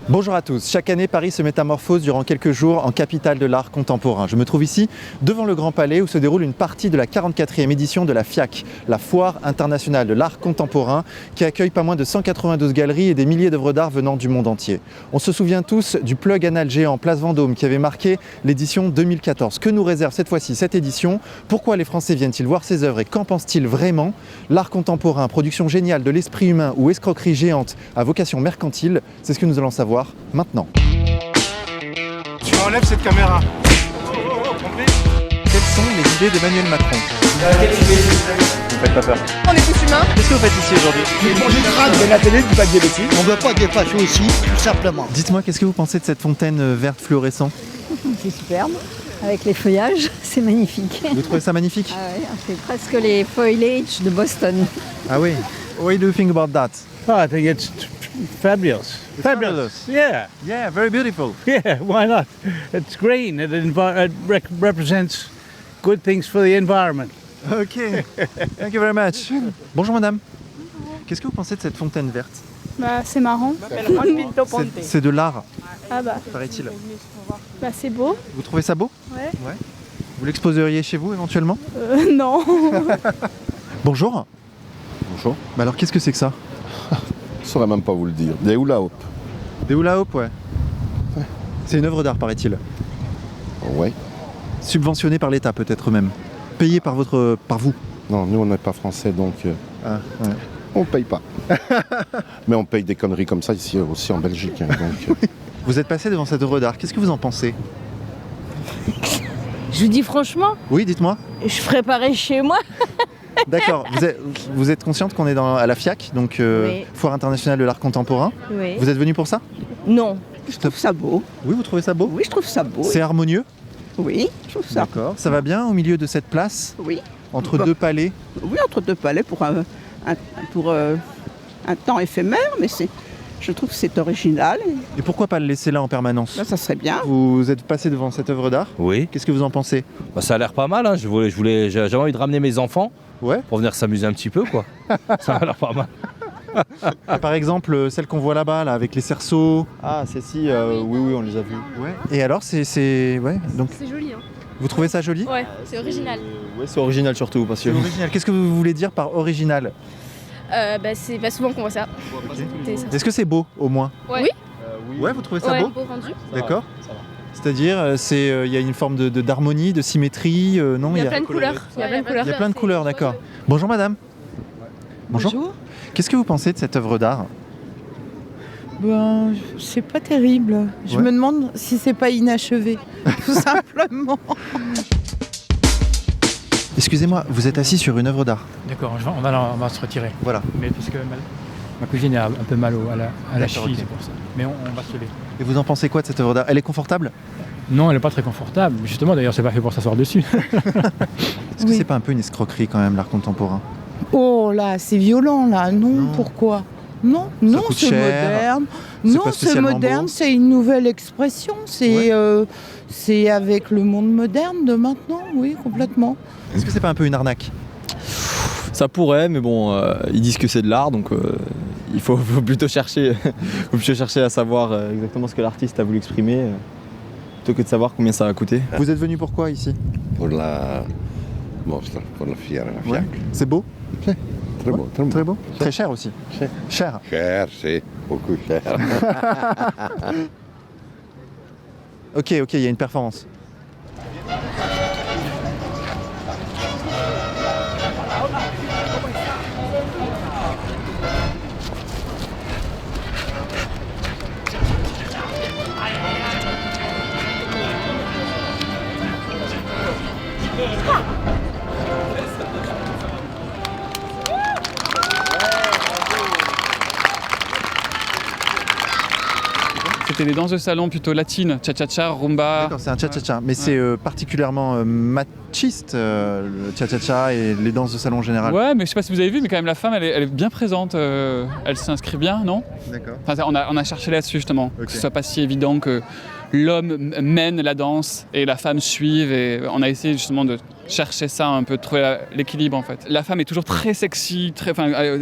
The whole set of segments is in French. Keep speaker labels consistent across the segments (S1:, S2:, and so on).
S1: Bonjour à tous. Chaque année, Paris se métamorphose durant quelques jours en capitale de l'art contemporain. Je me trouve ici, devant le Grand Palais, où se déroule une partie de la 44e édition de la FIAC, la Foire internationale de l'art contemporain, qui accueille pas moins de 192 galeries et des milliers d'œuvres d'art venant du monde entier. On se souvient tous du plug anal géant Place Vendôme qui avait marqué l'édition 2014. Que nous réserve cette fois-ci cette édition? Pourquoi les Français viennent-ils voir ces œuvres et qu'en pensent-ils vraiment? L'art contemporain, production géniale de l'esprit humain ou escroquerie géante à vocation mercantile, c'est ce que nous allons savoir maintenant.
S2: Tu enlèves cette caméra.
S1: Quelles sont les idées d'Emmanuel Macron? Ne faites pas peur.
S3: On est tous humains.
S1: Qu'est-ce que vous faites ici aujourd'hui?
S4: de la télé du papier bêtise. On ne veut pas des fachos ici, tout simplement.
S1: Dites-moi, qu'est-ce que vous pensez de cette fontaine verte fluorescente?
S5: C'est superbe, avec les feuillages, c'est magnifique.
S1: Vous trouvez ça magnifique?
S5: Ah ouais, c'est presque les foliage de Boston.
S1: Ah oui. What do you think about that?
S6: Oh, I think it's fabulous.
S1: Fabulous.
S6: Yeah,
S1: Yeah, very beautiful.
S6: yeah, why not? It's green. It represents good things for the environment.
S1: Ok. Thank you very much. Bonjour madame. Qu'est-ce que vous pensez de cette fontaine verte?
S3: Bah c'est marrant.
S1: C'est de l'art,
S3: Ah bah,
S1: paraît-il.
S3: bah c'est beau.
S1: Vous trouvez ça beau?
S3: Ouais.
S1: Vous l'exposeriez chez vous éventuellement?
S3: Non.
S1: Bonjour.
S7: Bonjour.
S1: Bah alors qu'est-ce que c'est que ça?
S7: Je saurais même pas vous le dire. Des hula hoop.
S1: Des hula hoop, ouais. C'est une œuvre d'art, paraît-il.
S7: Ouais.
S1: Subventionnée par l'État peut-être même. Payée par vous.
S7: Non, nous on n'est pas français donc
S1: Ah, ouais.
S7: on paye pas. Mais on paye des conneries comme ça ici aussi en Belgique. Hein, donc,
S1: Vous êtes passé devant cette œuvre d'art, qu'est-ce que vous en pensez?
S8: Je vous dis franchement,
S1: Oui, dites-moi.
S8: je ferais pareil chez moi.
S1: D'accord, vous êtes consciente qu'on est à la FIAC, donc
S8: Oui.
S1: Foire internationale de l'art contemporain.
S8: Oui.
S1: Vous êtes venu pour ça?
S8: Non.
S4: Je trouve ça beau.
S1: Oui, vous trouvez ça beau?
S4: Oui, je trouve ça beau.
S1: C'est harmonieux?
S4: Oui, je trouve ça.
S1: D'accord. Ça va bien au milieu de cette place,
S4: Oui.
S1: entre
S4: Bon.
S1: deux palais?
S4: Oui, entre deux palais pour un temps éphémère, mais je trouve que c'est original.
S1: Et pourquoi pas le laisser là en permanence?
S4: Là, ça serait bien.
S1: Vous êtes passé devant cette œuvre d'art,
S9: Oui,
S1: qu'est-ce que vous en pensez?
S9: bah, ça a l'air pas mal. Hein. J'avais envie de ramener mes enfants
S1: Ouais.
S9: pour venir s'amuser un petit peu, quoi. Ça a l'air pas mal.
S1: Par exemple, celle qu'on voit là-bas, là, avec les cerceaux. Ah, celle-ci, oui, on les a vues. Ouais. Et alors, ouais. Donc,
S3: C'est joli hein.
S1: vous trouvez ça joli?
S3: Ouais, c'est original.
S1: Ouais, c'est original surtout, parce que. C'est original. Qu'est-ce que vous voulez dire par original?
S3: Bah c'est pas souvent qu'on voit ça.
S1: Est-ce que c'est beau, au moins?
S3: Oui.
S1: Ouais, vous trouvez ça
S3: Ouais,
S1: beau?
S3: beau rendu.
S1: D'accord. C'est-à-dire, il y a une forme d'harmonie, de symétrie, non?
S3: Il y a plein de couleurs. Il y a plein de couleurs.
S1: Il y a plein de couleurs, d'accord. Bonjour madame. Bonjour. Qu'est-ce que vous pensez de cette œuvre d'art?
S10: Ben, c'est pas terrible. Je
S1: Ouais.
S10: me demande si c'est pas inachevé, tout simplement.
S1: Excusez-moi, vous êtes assis sur une œuvre d'art.
S11: D'accord, on va se retirer.
S1: Voilà.
S11: Mais parce que ma cousine a un peu mal à la
S1: D'accord,
S11: cheville,
S1: ok.
S11: c'est pour ça. Mais on va se lever.
S1: Et vous en pensez quoi de cette œuvre d'art? Elle est confortable?
S11: Non, elle n'est pas très confortable. Justement, d'ailleurs, c'est pas fait pour s'asseoir dessus.
S1: Est-ce que
S10: Oui.
S1: c'est pas un peu une escroquerie quand même, l'art contemporain?
S10: Oh là, c'est violent là. Non,
S1: Non.
S10: pourquoi? Non, non,
S1: coûte
S10: c'est
S1: cher.
S10: moderne.
S1: C'est
S10: Non,
S1: pas
S10: c'est
S1: spécialement
S10: moderne,
S1: beau.
S10: c'est une nouvelle expression. C'est avec le monde moderne de maintenant, oui, complètement.
S1: Est-ce que c'est pas un peu une arnaque?
S12: Ça pourrait, mais bon, ils disent que c'est de l'art, donc il faut plutôt chercher, à savoir exactement ce que l'artiste a voulu exprimer, plutôt que de savoir combien ça va coûter.
S1: Vous êtes venu pourquoi ici?
S7: pour la mostra, pour la fiera, la FIAC.
S1: C'est beau?
S7: Très beau, très beau.
S1: Très beau? Très cher aussi. Cher.
S7: Cher, c'est beaucoup cher.
S1: Ok, il y a une performance.
S13: C'était des danses de salon plutôt latines, cha-cha-cha, rumba.
S1: D'accord, c'est un cha-cha-cha. Mais c'est particulièrement machiste, le cha-cha-cha et les danses de salon en général.
S13: Ouais, mais je sais pas si vous avez vu, mais quand même la femme, elle est bien présente. Elle s'inscrit bien, non?
S1: D'accord.
S13: Enfin, on a cherché là-dessus justement,
S1: Ok.
S13: que ce soit pas si évident que l'homme mène la danse et la femme suive. Et on a essayé justement de chercher ça un peu, de trouver l'équilibre en fait. La femme est toujours très sexy,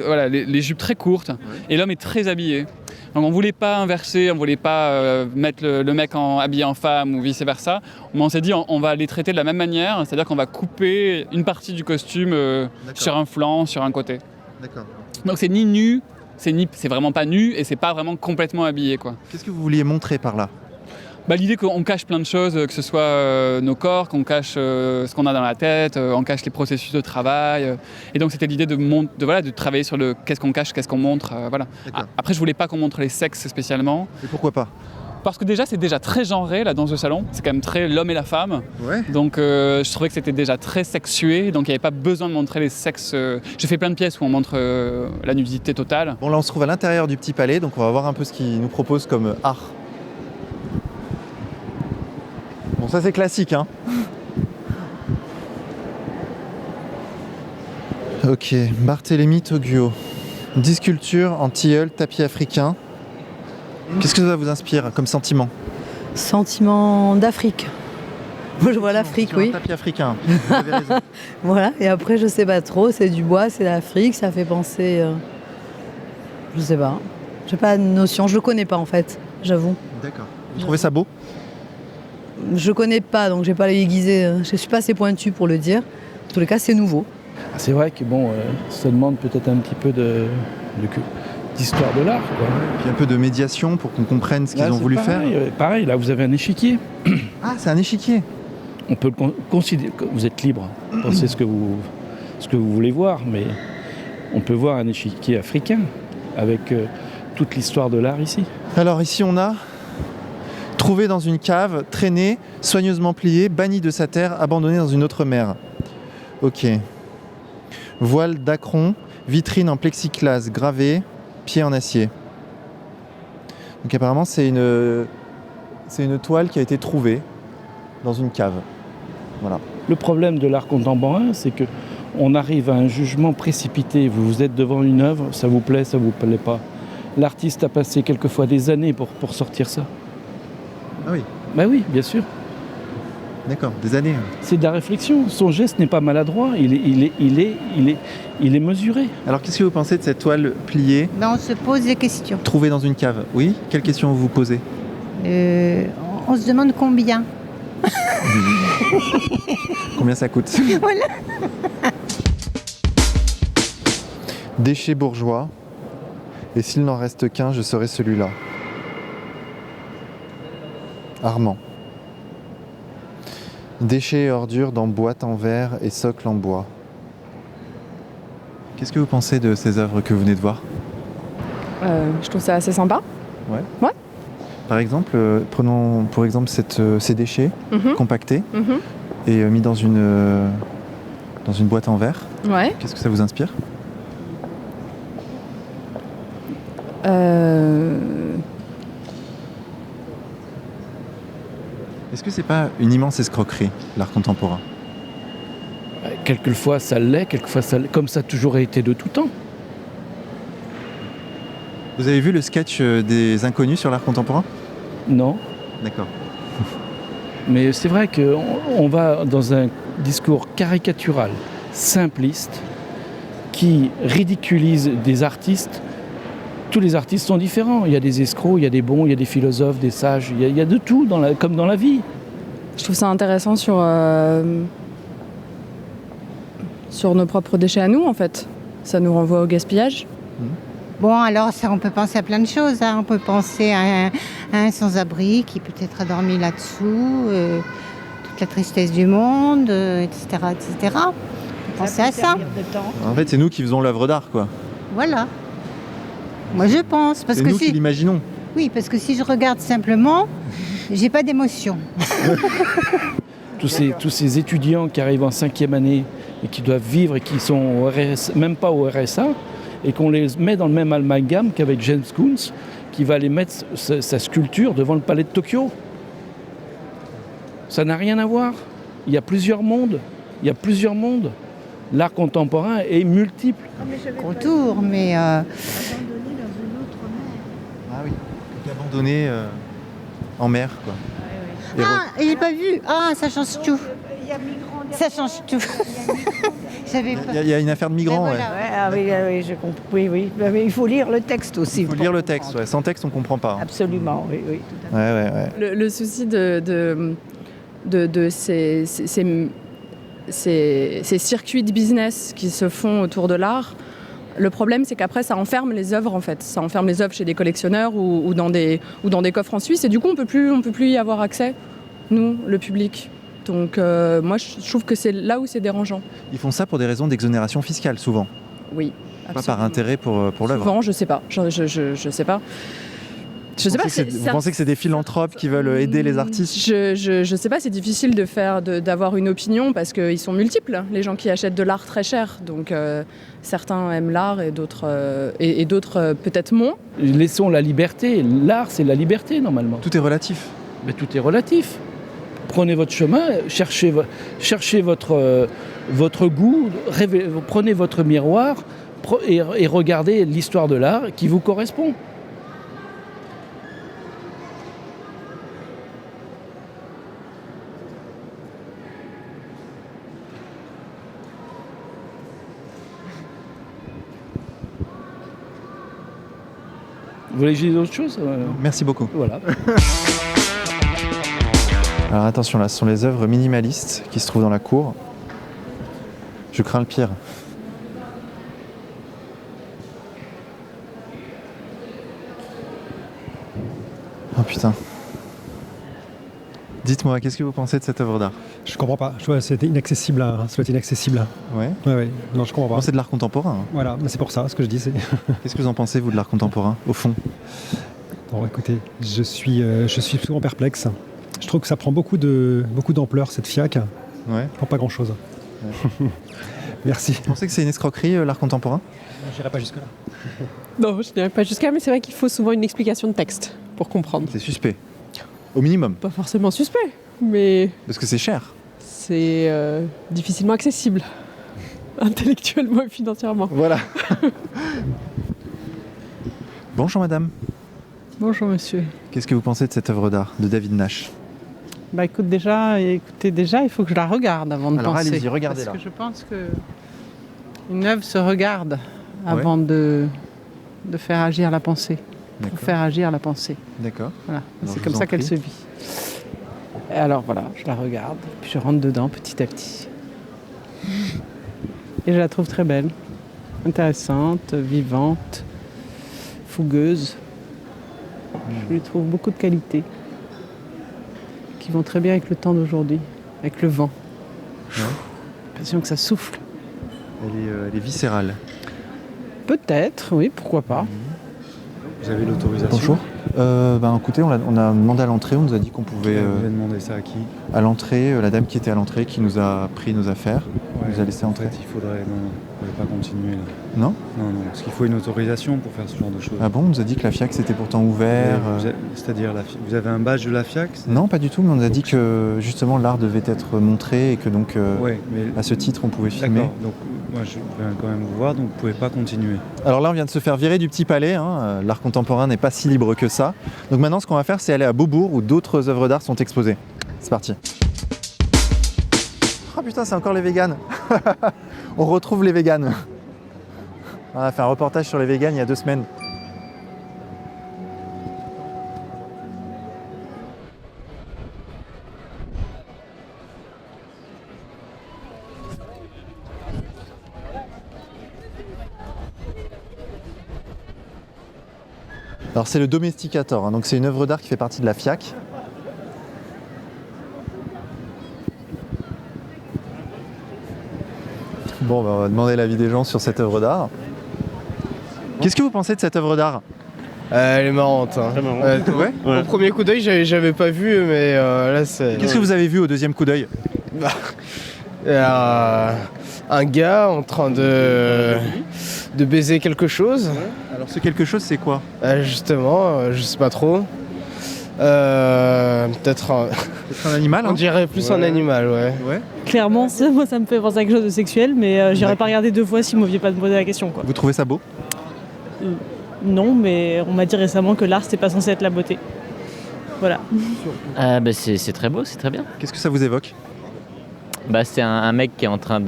S13: voilà, les jupes très courtes, et l'homme est très habillé. Donc on voulait pas inverser, on voulait pas mettre le mec habillé en femme ou vice versa. Mais on s'est dit on va les traiter de la même manière, c'est-à-dire qu'on va couper une partie du costume sur un flanc, sur un côté.
S1: D'accord.
S13: Donc c'est ni nu, c'est vraiment pas nu et c'est pas vraiment complètement habillé, quoi.
S1: Qu'est-ce que vous vouliez montrer par là ?
S13: L'idée qu'on cache plein de choses, que ce soit nos corps, qu'on cache ce qu'on a dans la tête, on cache les processus de travail. Et donc c'était l'idée de travailler sur le qu'est-ce qu'on cache, qu'est-ce qu'on montre. Voilà. Après je voulais pas qu'on montre les sexes spécialement.
S1: Et pourquoi pas ?
S13: Parce que déjà c'est déjà très genré la danse de salon, c'est quand même très l'homme et la femme.
S1: Ouais.
S13: Donc je trouvais que c'était déjà très sexué, donc il n'y avait pas besoin de montrer les sexes. J'ai fait plein de pièces où on montre la nudité totale.
S1: Bon là on se trouve à l'intérieur du Petit Palais, donc on va voir un peu ce qu'il nous propose comme art. Bon ça c'est classique hein. Ok, Barthélemy Toguio. 10 sculptures en tilleul, tapis africain. Qu'est-ce que ça vous inspire comme sentiment ?
S5: Sentiment d'Afrique. Moi je vois l'Afrique,
S1: sur
S5: oui.
S1: Un tapis africain, vous avez raison.
S5: Voilà, et après je sais pas trop, c'est du bois, c'est l'Afrique, ça fait penser... je sais pas. J'ai pas de notion, je le connais pas en fait, j'avoue.
S1: D'accord. Vous trouvez ça beau ?
S5: Je connais pas, donc j'ai pas l'œil aiguisé, je suis pas assez pointue pour le dire. En tous les cas, c'est nouveau.
S6: C'est vrai que ça demande peut-être un petit peu d'histoire de l'art, quoi.
S1: Puis un peu de médiation pour qu'on comprenne ce qu'ils ont voulu faire.
S6: Pareil, là vous avez un échiquier.
S1: Ah, c'est un échiquier.
S6: On peut le considérer, vous êtes libre, pensez ce que vous voulez voir, mais on peut voir un échiquier africain avec toute l'histoire de l'art ici.
S1: Alors ici on a trouvé dans une cave, traîné, soigneusement plié, banni de sa terre, abandonné dans une autre mer. Ok. Voile d'acron, vitrine en plexiglas gravée, pied en acier. Donc apparemment c'est une toile qui a été trouvée dans une cave. Voilà.
S6: Le problème de l'art contemporain, c'est que on arrive à un jugement précipité. Vous êtes devant une œuvre, ça vous plaît, ça vous plaît pas. L'artiste a passé quelquefois des années pour sortir ça.
S1: Ah oui.
S6: Ben oui, bien sûr.
S1: D'accord, des années.
S6: C'est de la réflexion. Son geste n'est pas maladroit, il est mesuré.
S1: Alors qu'est-ce que vous pensez de cette toile pliée,
S10: On se pose des questions.
S1: trouvée dans une cave ? Oui ? Quelles questions vous vous posez ?
S10: On se demande combien.
S1: Combien ça coûte ?
S10: Voilà.
S1: Déchets bourgeois. Et s'il n'en reste qu'un, je serai celui-là. Armand. Déchets et ordures dans boîtes en verre et socles en bois. Qu'est-ce que vous pensez de ces œuvres que vous venez de voir ?
S3: Je trouve ça assez sympa.
S1: Ouais.
S3: Ouais.
S1: Par exemple, prenons pour exemple ces déchets compactés et mis dans une boîte en verre.
S3: Ouais.
S1: Qu'est-ce que ça vous inspire ? Est-ce que c'est pas une immense escroquerie, l'art contemporain ?
S6: Quelquefois ça l'est, quelquefois ça l'est, comme ça a toujours été de tout temps.
S1: Vous avez vu le sketch des Inconnus sur l'art contemporain ?
S6: Non.
S1: D'accord.
S6: Mais c'est vrai qu'on va dans un discours caricatural, simpliste, qui ridiculise des artistes. Tous les artistes sont différents. Il y a des escrocs, il y a des bons, il y a des philosophes, des sages, il y a de tout, comme dans la vie.
S3: Je trouve ça intéressant sur nos propres déchets à nous, en fait. Ça nous renvoie au gaspillage.
S10: Bon, alors ça, on peut penser à plein de choses. On peut penser à un sans-abri qui peut-être a dormi là-dessous, toute la tristesse du monde, etc., etc. On peut penser à ça.
S1: En fait, c'est nous qui faisons l'œuvre d'art, quoi.
S10: Voilà. Moi, je pense. Parce
S1: c'est
S10: que
S1: nous qui l'imaginons.
S10: Oui, parce que si je regarde simplement, j'ai pas d'émotion.
S6: Tous ces étudiants qui arrivent en 5e année et qui doivent vivre et qui sont au RSA, même pas au RSA, et qu'on les met dans le même amalgame qu'avec James Kunz, qui va aller mettre sa sculpture devant le palais de Tokyo. Ça n'a rien à voir. Il y a plusieurs mondes. L'art contemporain est multiple.
S10: Autour, mais...
S1: Ah oui, abandonné en mer, quoi.
S10: Ah, j'ai pas vu. Ah, ça change tout. Ça change tout. J'avais pas-
S1: Il y a une affaire de migrants,
S10: Mais
S1: ouais.
S10: voilà.
S14: Oui, je comprends. Oui. Mais il faut lire le texte aussi.
S1: Il faut lire le texte, ouais. Sans texte, on comprend pas. hein.
S14: Absolument, oui. Tout à fait.
S1: Ouais.
S3: Le souci de ces circuits de business qui se font autour de l'art, le problème c'est qu'après ça enferme les œuvres en fait. Ça enferme les œuvres chez des collectionneurs ou dans des coffres en Suisse et du coup on peut plus y avoir accès, nous, le public. Donc moi je trouve que c'est là où c'est dérangeant.
S1: Ils font ça pour des raisons d'exonération fiscale, souvent.
S3: Oui.
S1: Pas
S3: Absolument.
S1: par intérêt pour l'œuvre.
S3: Souvent, je sais pas. Je sais pas. Je sais pas.
S1: Vous pensez que c'est des philanthropes qui veulent aider les artistes?
S3: Je sais pas, c'est difficile d'avoir une opinion parce qu'ils sont multiples, les gens qui achètent de l'art très cher. Donc certains aiment l'art et d'autres peut-être moins.
S6: Laissons la liberté. L'art, c'est la liberté, normalement.
S1: Tout est relatif.
S6: Mais tout est relatif. Prenez votre chemin, cherchez votre goût, prenez votre miroir et regardez l'histoire de l'art qui vous correspond. Vous voulez que je dise autre chose?
S1: Merci beaucoup.
S6: Voilà.
S1: Alors attention, là, ce sont les œuvres minimalistes qui se trouvent dans la cour. Je crains le pire. Oh putain. Dites-moi, qu'est-ce que vous pensez de cette œuvre d'art?
S15: Je comprends pas. Je vois, c'était inaccessible. Ça inaccessible.
S1: Ouais.
S15: Non, je comprends pas.
S1: Bon, c'est de l'art contemporain. hein.
S15: Voilà, mais c'est pour ça, ce que je dis.
S1: Qu'est-ce que vous en pensez, vous, de l'art contemporain, au fond?
S15: Bon, écoutez, je suis souvent perplexe. Je trouve que ça prend beaucoup d'ampleur, cette FIAC.
S1: Ouais.
S15: Pour pas grand-chose.
S1: Ouais.
S15: Merci.
S1: Vous pensez que c'est une escroquerie, l'art contemporain?
S15: Je n'irai pas jusque-là.
S16: Non, je n'irai pas jusqu'à, mais c'est vrai qu'il faut souvent une explication de texte pour comprendre.
S1: C'est suspect. Au minimum.
S16: Pas forcément suspect, mais
S1: Parce que c'est cher.
S16: c'est difficilement accessible, intellectuellement et financièrement.
S1: Voilà. Bonjour madame.
S17: Bonjour monsieur.
S1: Qu'est-ce que vous pensez de cette œuvre d'art de David Nash?
S17: Bah écoutez déjà, il faut que je la regarde avant de
S1: Alors,
S17: penser.
S1: allez-y, regardez-la.
S17: Parce que je pense que une œuvre se regarde avant de faire agir la pensée. Pour faire agir la pensée.
S1: D'accord.
S17: Voilà.
S1: Alors,
S17: C'est
S1: je
S17: comme
S1: vous
S17: ça
S1: en
S17: qu'elle
S1: prie.
S17: se vit. Et alors voilà, je la regarde, puis je rentre dedans petit à petit. Et je la trouve très belle, intéressante, vivante, fougueuse. Je lui trouve beaucoup de qualités qui vont très bien avec le temps d'aujourd'hui, avec le vent. J'ai l'impression que ça souffle.
S1: Elle est viscérale.
S17: Peut-être, oui, pourquoi pas.
S15: Vous avez l'autorisation?
S1: Bonjour. Écoutez, on a demandé à l'entrée, on nous a dit qu'on pouvait...
S15: Vous avez demandé ça à qui?
S1: À l'entrée, la dame qui était à l'entrée, qui nous a pris nos affaires, nous a laissé
S15: En
S1: entrer.
S15: fait, il faudrait... Non, vous ne pouvez pas continuer là.
S1: Non?
S15: Non, parce qu'il faut une autorisation pour faire ce genre de choses.
S1: Ah bon, on nous a dit que la FIAC c'était pourtant ouvert.
S15: C'est-à-dire, vous avez un badge de la FIAC?
S1: Non, pas du tout, mais on nous a dit que justement l'art devait être montré et que donc
S15: Ouais, mais...
S1: à ce titre on pouvait filmer.
S15: D'accord, donc moi je viens quand même vous voir, donc vous ne pouvez pas continuer.
S1: Alors là on vient de se faire virer du Petit Palais, hein. L'art contemporain n'est pas si libre que ça. Donc maintenant ce qu'on va faire c'est aller à Beaubourg où d'autres œuvres d'art sont exposées. C'est parti. Oh putain, c'est encore les véganes. On retrouve les véganes. On a fait un reportage sur les véganes il y a 2 semaines. Alors c'est le Domesticator, hein, donc c'est une œuvre d'art qui fait partie de la FIAC. Bon, on va demander l'avis des gens sur cette œuvre d'art. Qu'est-ce que vous pensez de cette œuvre d'art?
S18: Elle est marrante. Hein.
S1: Ouais.
S18: Au premier coup d'œil, j'avais pas vu, mais là c'est.
S1: Qu'est-ce que vous avez vu au deuxième coup d'œil?
S18: Un gars en train de baiser quelque chose.
S1: Alors ce quelque chose c'est quoi?
S18: Justement, je sais pas trop. Peut-être
S1: un animal.
S18: On dirait plus un animal, ouais.
S19: Clairement, moi ça me fait penser à quelque chose de sexuel, mais j'irais pas regarder 2 fois si vous m'aviez pas posé la question, quoi.
S1: Vous trouvez ça beau?
S19: Non, mais on m'a dit récemment que l'art c'était pas censé être la beauté. Voilà.
S20: C'est très beau, c'est très bien.
S1: Qu'est-ce que ça vous évoque?
S20: Bah, c'est un mec qui est en train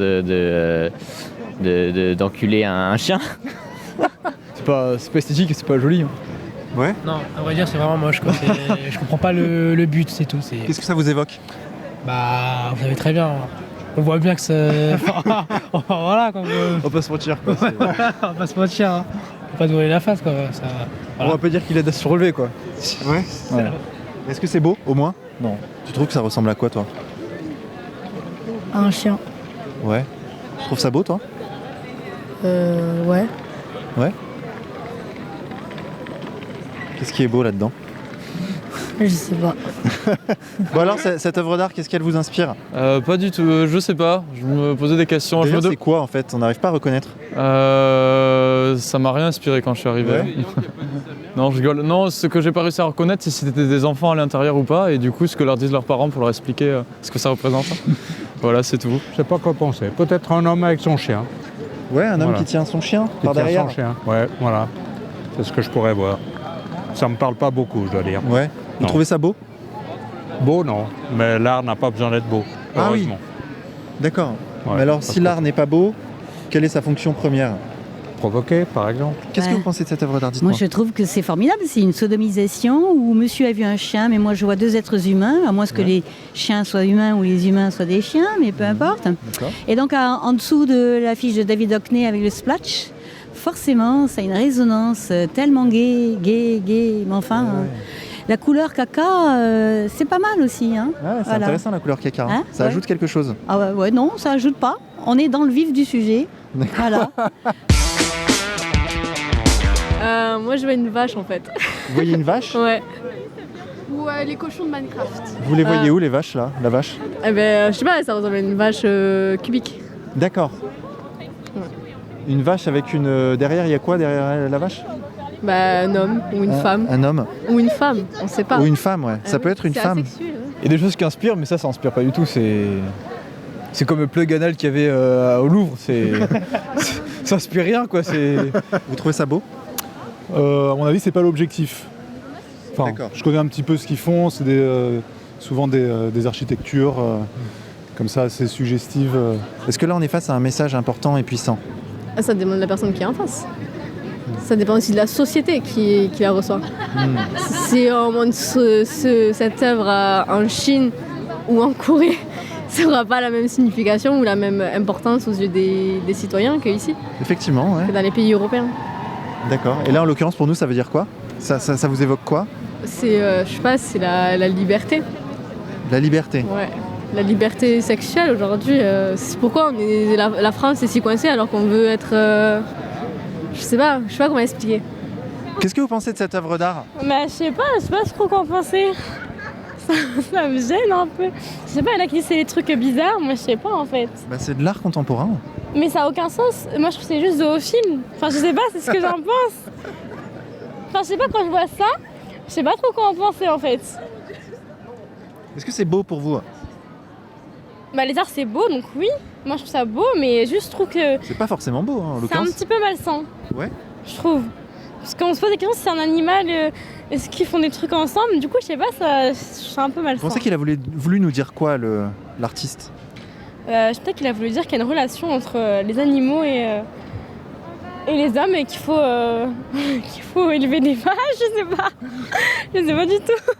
S20: d'enculer un chien.
S12: C'est pas esthétique et c'est pas joli. Hein.
S1: Ouais.
S11: Non, à vrai dire, c'est vraiment moche, quoi. Je comprends pas le but, c'est tout.
S1: Qu'est-ce que ça vous évoque?
S11: Bah, vous savez très bien. On voit bien que ça. Voilà, quoi.
S12: On va pas se mentir, quoi.
S11: On va pas se mentir, hein. On va pas se voiler la face, quoi. Ça...
S12: On va pas dire qu'il aide à se relever, quoi.
S1: Ouais. Est-ce que c'est beau, au moins?
S12: Non.
S1: Tu trouves que ça ressemble à quoi, toi?
S5: Un chien.
S1: Ouais. Tu trouves ça beau, toi?
S5: Ouais.
S1: Ouais. Qu'est-ce qui est beau là-dedans?
S5: Je sais pas.
S1: Bon alors, cette œuvre d'art, qu'est-ce qu'elle vous inspire?
S12: Pas du tout, je sais pas. Je me posais des questions.
S1: Déjà, c'est quoi en fait? On n'arrive pas à reconnaître.
S12: Ça m'a rien inspiré quand je suis arrivé. Ouais. Non, je rigole. Non, ce que j'ai pas réussi à reconnaître, c'est si c'était des enfants à l'intérieur ou pas, et du coup, ce que leur disent leurs parents pour leur expliquer ce que ça représente. Voilà, c'est tout.
S21: Je sais pas quoi penser. Peut-être un homme avec son chien.
S1: Ouais, un homme qui tient son chien par derrière.
S21: Son chien. Ouais, voilà. C'est ce que je pourrais voir. Ça me parle pas beaucoup, je dois dire.
S1: Ouais. Vous trouvez ça beau?
S21: Beau, non. Mais l'art n'a pas besoin d'être beau.
S1: Ah oui. D'accord. Ouais, mais alors, si l'art n'est pas beau, quelle est sa fonction première?
S21: Provoquer, par exemple.
S1: Qu'est-ce que vous pensez de cette œuvre d'art? Dites-moi.
S22: Moi, je trouve que c'est formidable. C'est une sodomisation où monsieur a vu un chien, mais moi, je vois deux êtres humains, à moins que les chiens soient humains ou les humains soient des chiens, mais peu importe. Et donc, en dessous de l'affiche de David Hockney avec le splash, forcément, ça a une résonance tellement gaie, mais enfin... La couleur caca, c'est pas mal aussi. Hein.
S1: C'est intéressant la couleur caca. Hein, ça ajoute quelque chose.
S22: Ah ouais, non, ça ajoute pas. On est dans le vif du sujet. Voilà.
S3: Moi, je vois une vache en fait.
S1: Vous voyez une vache?
S3: Ouais. Ou les cochons de Minecraft.
S1: Vous les voyez où les vaches là? La vache?
S3: Eh ben, je sais pas, ça ressemble à une vache cubique.
S1: D'accord. Une vache avec une... Derrière, il y a quoi derrière la vache?
S3: Bah, un homme ou une femme.
S1: Un homme?
S3: Ou une femme, on sait pas.
S1: Ou une femme, ouais. Ça peut être une femme.
S3: Asexuel, ouais.
S12: Il y a des choses qui inspirent, mais ça inspire pas du tout. C'est comme le plug anal qu'il y avait au Louvre. Ça inspire rien, quoi.
S1: Vous trouvez ça beau?
S23: À mon avis, c'est pas l'objectif. Enfin, je connais un petit peu ce qu'ils font. C'est souvent des architectures comme ça, assez suggestives.
S1: Est-ce que là, on est face à un message important et puissant?
S3: Ça dépend de la personne qui est en face. Ça dépend aussi de la société qui la reçoit. Si on montre cette œuvre en Chine ou en Corée, ça n'aura pas la même signification ou la même importance aux yeux des citoyens qu'ici.
S1: Effectivement, ouais.
S3: Que dans les pays européens.
S1: D'accord. Et là, en l'occurrence, pour nous, ça veut dire quoi? Ça vous évoque quoi?
S3: C'est, je sais pas, c'est la liberté.
S1: La liberté?
S3: Ouais. La liberté sexuelle aujourd'hui. C'est pourquoi la France est si coincée alors qu'on veut être... Je sais pas comment expliquer.
S1: Qu'est-ce que vous pensez de cette œuvre d'art?
S19: Bah, je sais pas trop quoi en penser. Ça me gêne un peu. Je sais pas, il y en a qui disent c'est des trucs bizarres, moi je sais pas en fait.
S1: Bah, c'est de l'art contemporain.
S19: Mais ça a aucun sens. Moi je trouve que c'est juste zoophile. Enfin, je sais pas, c'est ce que j'en pense. Enfin, je sais pas, quand je vois ça, je sais pas trop quoi en penser en fait.
S1: Est-ce que c'est beau pour vous?
S19: Bah, les arts c'est beau, donc oui. Moi je trouve ça beau, mais juste je trouve que...
S1: C'est pas forcément beau, hein, en
S19: c'est
S1: l'occurrence.
S19: un petit peu malsain.
S1: Ouais.
S19: Je trouve. Parce qu'on se pose des questions si c'est un animal, est-ce qu'ils font des trucs ensemble? Du coup, je sais pas, c'est un peu malsain.
S1: Vous pensez qu'il a voulu nous dire quoi, l'artiste?
S19: Je sais qu'il a voulu dire qu'il y a une relation entre les animaux et les hommes et qu'il faut, élever des vaches, je sais pas. Je sais pas du tout.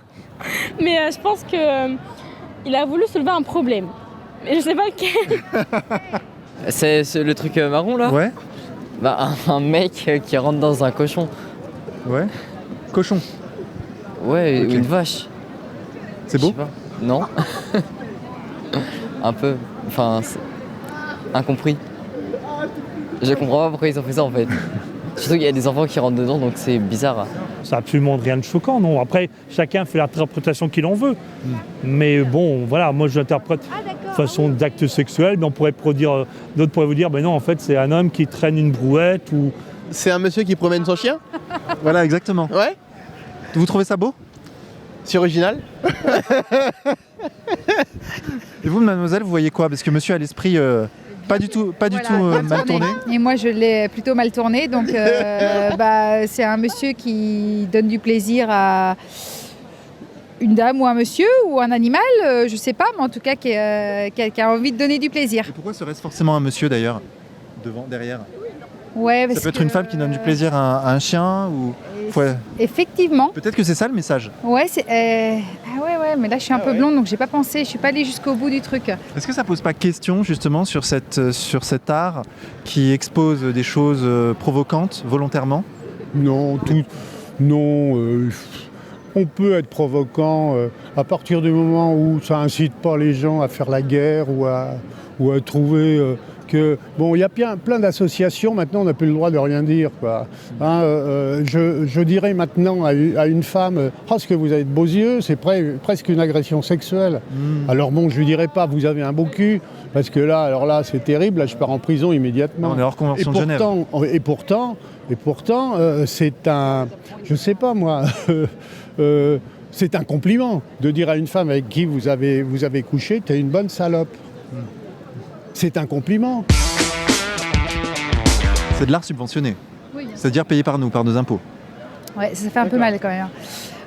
S19: Mais je pense qu'il a voulu soulever un problème. Mais je sais pas lequel.
S20: C'est le truc marron là?
S1: Ouais.
S20: Bah, un mec qui rentre dans un cochon.
S1: Ouais. Cochon.
S20: Ouais, okay. Une vache.
S1: C'est beau?
S20: Non. Un peu. Enfin, incompris. Je comprends pas pourquoi ils ont fait ça en fait. Surtout qu'il y a des enfants qui rentrent dedans, donc c'est bizarre.
S24: Ça n'a absolument rien de choquant, non. Après, chacun fait l'interprétation qu'il en veut. Mais bon, voilà, moi je l'interprète de façon d'acte sexuel, mais on pourrait dire, d'autres pourraient vous dire, ben non, en fait, c'est un homme qui traîne une brouette ou...
S18: C'est un monsieur qui promène son chien?
S1: Voilà, exactement.
S18: Ouais.
S1: Vous trouvez ça beau?
S18: C'est original.
S1: Et vous, mademoiselle, vous voyez quoi? Parce que monsieur a l'esprit pas du tout mal tourné.
S25: Et moi, je l'ai plutôt mal tourné. Donc, c'est un monsieur qui donne du plaisir à une dame ou un monsieur ou un animal, je sais pas, mais en tout cas qui a envie de donner du plaisir.
S1: Et pourquoi serait-ce forcément un monsieur d'ailleurs, devant, derrière?
S25: Ouais,
S1: Ça peut être une femme qui donne du plaisir à un chien ou... Ouais.
S25: Effectivement.
S1: Peut-être que c'est ça le message.
S25: Ouais, ah ouais, mais là je suis un peu blonde donc j'ai pas pensé, je suis pas allée jusqu'au bout du truc.
S1: Est-ce que ça pose pas question justement sur cet art qui expose des choses provocantes volontairement?
S2: Non, on peut être provoquant à partir du moment où ça incite pas les gens à faire la guerre ou à trouver que... Bon, il y a plein d'associations, maintenant on n'a plus le droit de rien dire, quoi. Je dirais maintenant à une femme « Oh, ce que vous avez de beaux yeux », c'est presque une agression sexuelle. Alors bon, je lui dirais pas « Vous avez un beau cul », parce que là, c'est terrible, là je pars en prison immédiatement.
S1: On est hors convention de Genève.
S2: Et pourtant, c'est un... Je sais pas moi... c'est un compliment de dire à une femme avec qui vous avez couché « T'es une bonne salope ». C'est un compliment.
S1: C'est de l'art subventionné.
S25: Oui.
S1: C'est-à-dire payé par nous, par nos impôts.
S25: Ouais, ça fait un peu mal quand même.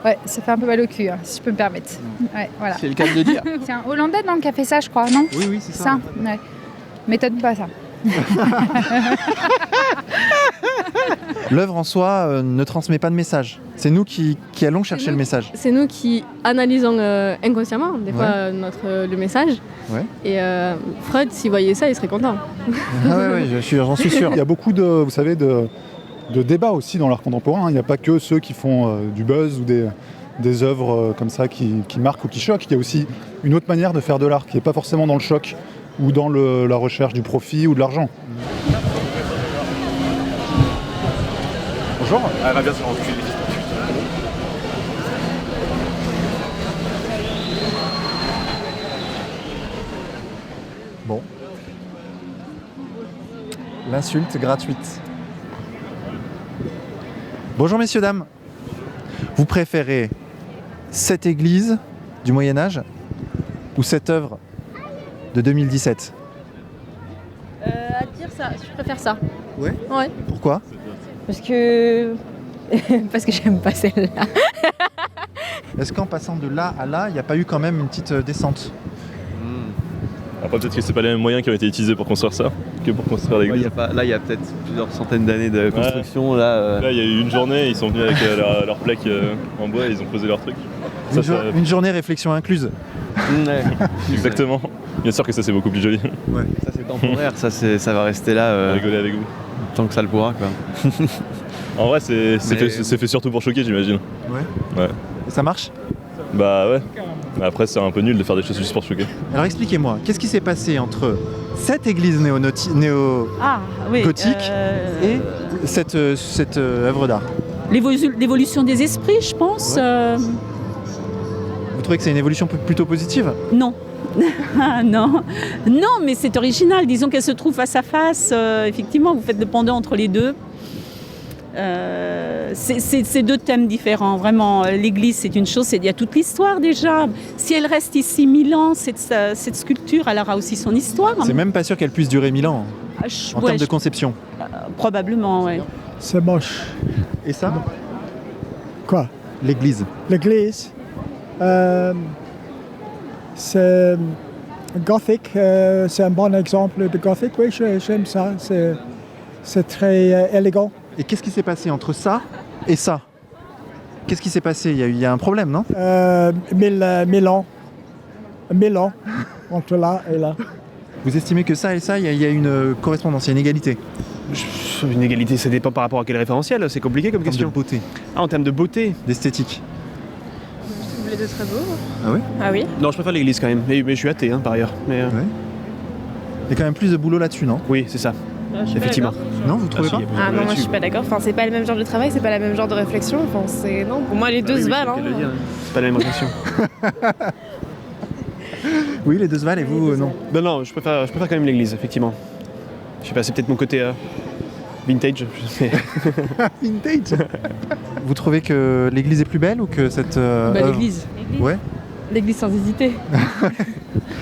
S25: Ouais, ça fait un peu mal au cul, si je peux me permettre. Ouais, voilà.
S1: C'est le cas de le dire.
S25: C'est un Hollandais donc, qui a fait ça, je crois, non?
S1: Oui, c'est ça.
S25: Ouais. M'étonne pas ça.
S1: L'œuvre en soi ne transmet pas de message. C'est nous qui allons chercher le message.
S4: C'est nous qui analysons inconsciemment, des fois, le message.
S1: Ouais.
S4: Et Freud, s'il voyait ça, il serait content.
S1: Ah ouais, j'en suis sûr.
S23: Il y a beaucoup de débats aussi dans l'art contemporain. Il n'y a pas que ceux qui font du buzz ou des œuvres comme ça qui marquent ou qui choquent. Il y a aussi une autre manière de faire de l'art qui n'est pas forcément dans le choc ou dans la recherche du profit ou de l'argent. Bonjour.
S7: Elle va bien se renculer.
S1: Bon. L'insulte gratuite. Bonjour messieurs, dames. Vous préférez cette église du Moyen-Âge ou cette œuvre de 2017?
S4: À dire ça, je préfère ça.
S1: Ouais.
S4: Ouais.
S1: Pourquoi?
S4: Parce que j'aime pas celle-là.
S1: Est-ce qu'en passant de là à là, il n'y a pas eu quand même une petite descente?
S7: Après, peut-être que c'est pas les mêmes moyens qui ont été utilisés pour construire ça que pour construire l'église.
S8: Là, il y a peut-être plusieurs centaines d'années de construction.
S7: Ouais. Là, il y a eu une journée, ils sont venus avec leur plaque en bois et ils ont posé leur truc.
S1: Une journée réflexion incluse.
S8: Ouais.
S7: Exactement. Bien sûr que ça, c'est beaucoup plus joli.
S8: Ouais. Ça, c'est temporaire, ça va rester là.
S7: Rigoler avec vous.
S8: Tant que ça le pourra, quoi.
S7: En vrai, c'est fait surtout pour choquer, j'imagine. Ouais.
S1: Et ça marche?
S7: Bah ouais. Après, c'est un peu nul de faire des choses juste pour choquer.
S1: Alors expliquez-moi, qu'est-ce qui s'est passé entre cette église néo-gothique et cette œuvre d'art?
S9: L'évolution des esprits, je pense.
S1: Vous trouvez que c'est une évolution plutôt positive?
S9: Non. Non, mais c'est original. Disons qu'elle se trouve face à face. Effectivement, vous faites le pendant entre les deux. C'est deux thèmes différents, vraiment. L'église, c'est une chose, il y a toute l'histoire déjà. Si elle reste ici 1000 ans, cette sculpture, elle aura aussi son histoire.
S1: C'est même pas sûr qu'elle puisse durer 1000 ans en termes de conception.
S9: Probablement, oui.
S26: C'est moche.
S1: Et ça?
S26: Quoi?
S1: L'église.
S26: L'église, c'est gothique, c'est un bon exemple de gothique. Oui, j'aime ça, c'est très élégant.
S1: Et qu'est-ce qui s'est passé entre ça et ça? Qu'est-ce qui s'est passé? Il y a un problème, non?
S26: 1000 ans. 1000 ans entre là et là.
S1: Vous estimez que ça et ça, il y a une correspondance, il y a une égalité?
S27: Une égalité, ça dépend par rapport à quel référentiel? C'est compliqué comme question.
S1: En termes de beauté.
S27: Ah, en termes de beauté?
S1: D'esthétique.
S4: Les deux très beaux.
S1: Ah oui?
S4: Ah oui?
S27: Non, je préfère l'église quand même. Mais je suis athée, par ailleurs. Mais,
S1: ouais. Il y a quand même plus de boulot là-dessus, non?
S27: Oui, c'est ça. Effectivement.
S1: Non, vous trouvez pas?
S4: Ah non, moi je suis pas d'accord. Enfin, c'est pas le même genre de travail, c'est pas le même genre de réflexion. Enfin, non, pour moi les deux se valent.
S27: C'est pas la même réflexion.
S1: Oui, les deux se valent et vous, non?
S27: Non, je préfère quand même l'église, effectivement. Je sais pas, c'est peut-être mon côté vintage.
S1: Vintage. Vous trouvez que l'église est plus belle ou que cette
S4: l'église.
S1: Ouais.
S4: L'église sans hésiter.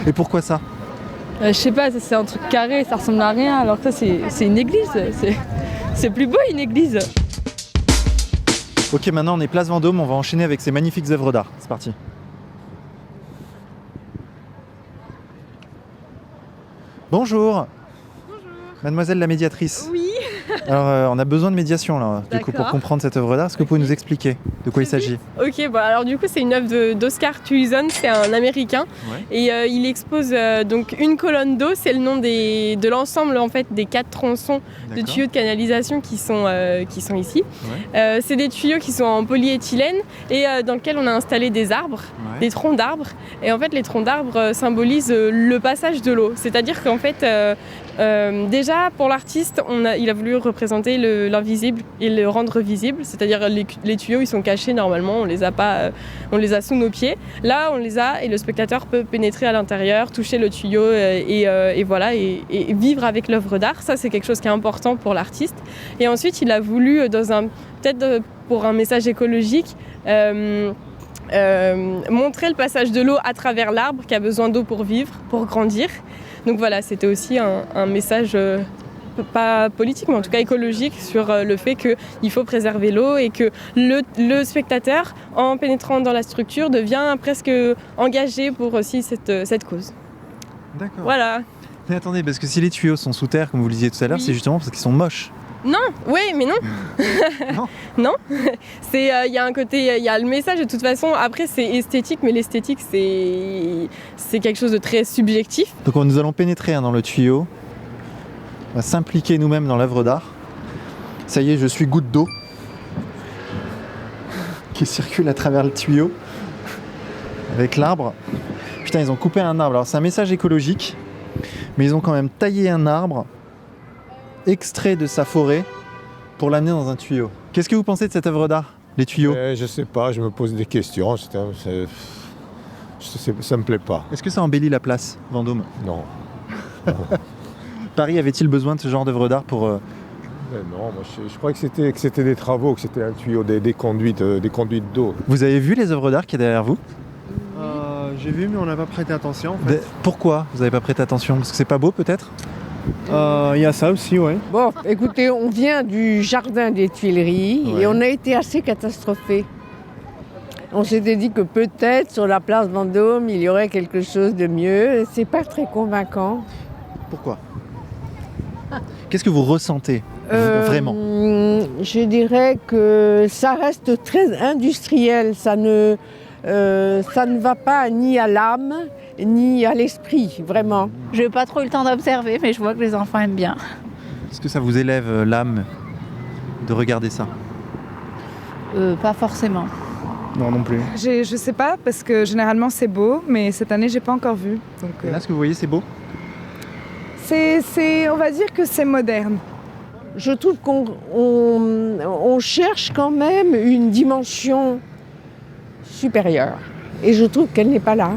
S1: Et pourquoi ça?
S4: Je sais pas, c'est un truc carré, ça ressemble à rien, alors que ça c'est une église, c'est plus beau une église.
S1: Ok, maintenant on est place Vendôme, on va enchaîner avec ces magnifiques œuvres d'art, c'est parti. Bonjour. Mademoiselle la médiatrice.
S6: Oui.
S1: Alors on a besoin de médiation là, du coup, pour
S6: D'accord.
S1: comprendre cette œuvre d'art. Est-ce que vous pouvez nous expliquer de quoi il s'agit?
S6: Ok, bon alors du coup c'est une œuvre d'Oscar Tuizon, c'est un Américain, et il expose donc une colonne d'eau, c'est le nom de l'ensemble en fait des 4 tronçons de
S1: D'accord.
S6: tuyaux de canalisation qui sont ici. C'est des tuyaux qui sont en polyéthylène et dans lesquels on a installé des arbres, des troncs d'arbres, et en fait les troncs d'arbres symbolisent le passage de l'eau, c'est-à-dire qu'en fait déjà pour l'artiste il a voulu représenter l'invisible et le rendre visible, c'est-à-dire les tuyaux ils sont cachés normalement, on les a sous nos pieds, là on les a et le spectateur peut pénétrer à l'intérieur, toucher le tuyau et voilà et vivre avec l'œuvre d'art. Ça c'est quelque chose qui est important pour l'artiste, et ensuite il a voulu peut-être pour un message écologique montrer le passage de l'eau à travers l'arbre qui a besoin d'eau pour vivre, pour grandir. Donc voilà, c'était aussi un message pas politique, mais en tout cas écologique, sur le fait qu'il faut préserver l'eau et que le spectateur, en pénétrant dans la structure, devient presque engagé pour aussi cette cause.
S1: D'accord.
S6: Voilà.
S1: Mais attendez, parce que si les tuyaux sont sous terre, comme vous le disiez tout à l'heure, c'est justement parce qu'ils sont moches.
S6: Non, oui, mais non. Non. C'est, il y a un côté, il y a le message de toute façon. Après, c'est esthétique, mais l'esthétique, c'est quelque chose de très subjectif.
S1: Donc nous allons pénétrer dans le tuyau. On va s'impliquer nous-mêmes dans l'œuvre d'art. Ça y est, je suis goutte d'eau qui circule à travers le tuyau avec l'arbre. Putain, ils ont coupé un arbre. Alors c'est un message écologique, mais ils ont quand même taillé un arbre, extrait de sa forêt, pour l'amener dans un tuyau. Qu'est-ce que vous pensez de cette œuvre d'art, les tuyaux?
S10: Je sais pas, je me pose des questions. Ça me plaît pas.
S1: Est-ce que ça embellit la place Vendôme?
S10: Non.
S1: Paris avait-il besoin de ce genre d'œuvre d'art pour...
S10: Non, moi je croyais que c'était des travaux, que c'était un tuyau, des conduites d'eau.
S1: Vous avez vu les œuvres d'art qu'il y a derrière vous?
S13: J'ai vu, mais on n'a pas prêté attention. En fait.
S1: Pourquoi vous n'avez pas prêté attention? Parce que c'est pas beau peut-être?
S13: Il y a ça aussi, ouais.
S14: Bon, écoutez, on vient du jardin des Tuileries et on a été assez catastrophés. On s'était dit que peut-être sur la place Vendôme, il y aurait quelque chose de mieux. C'est pas très convaincant.
S1: Pourquoi? Qu'est-ce que vous ressentez vraiment?
S14: Je dirais que ça reste très industriel. Ça ne va pas ni à l'âme, ni à l'esprit, vraiment.
S15: Je n'ai pas trop eu le temps d'observer, mais je vois que les enfants aiment bien.
S1: Est-ce que ça vous élève l'âme de regarder ça?
S15: Pas forcément.
S13: Non, non plus.
S16: Je sais pas, parce que généralement c'est beau, mais cette année j'ai pas encore vu. Donc,
S1: Et là, ce que vous voyez, c'est beau?
S16: on va dire que c'est moderne.
S14: Je trouve qu'on cherche quand même une dimension supérieure. Et je trouve qu'elle n'est pas là.